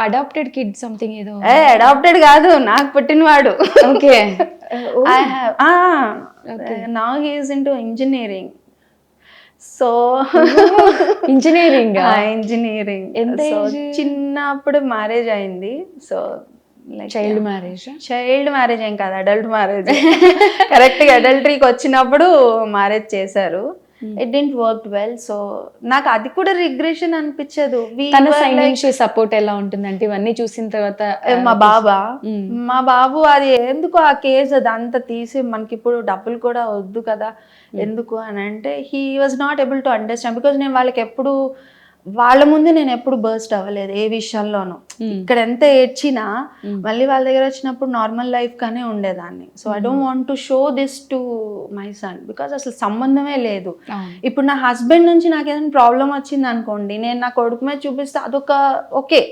Adapted kid something ఏదో. Adapted కాదు, నాకు పుట్టినవాడు. Okay. Now he is into engineering. So engineering engineering. ఎంత సో age? చిన్నప్పుడు మ్యారేజ్ అయింది. So child marriage. Child marriage ఏం కాదు, అడల్ట్ మ్యారేజ్. కరెక్ట్ గా అడల్టరీకి వచ్చినప్పుడు మ్యారేజ్ చేశారు. It didn't work well. So నాకు అది కూడా రిగ్రెషన్ అనిపించదు. తన సైడ్ నుంచి సపోర్ట్ ఎలా ఉంటుందంటే ఇవన్నీ చూసిన తర్వాత? మా బాబు అది ఎందుకు ఆ కేసు అది అంతా తీసి మనకి ఇప్పుడు డబ్బులు కూడా వద్దు కదా ఎందుకు అని అంటే, he was not able to understand. Because నేను వాళ్ళకి ఎప్పుడు వాళ్ళ ముందు నేను ఎప్పుడు బర్స్ట్ అవ్వలేదు ఏ విషయంలోనూ. ఇక్కడ ఎంత ఏడ్చినా మళ్ళీ వాళ్ళ దగ్గర వచ్చినప్పుడు నార్మల్ లైఫ్ గానే ఉండేదాన్ని. So I don't want to show this to my son because అసలు సంబంధమే లేదు. ఇప్పుడు నా హస్బెండ్ నుంచి నాకు ఏదైనా ప్రాబ్లం వచ్చింది అనుకోండి, నేను నా కొడుకు మీద చూపిస్తే అదొక ఓకే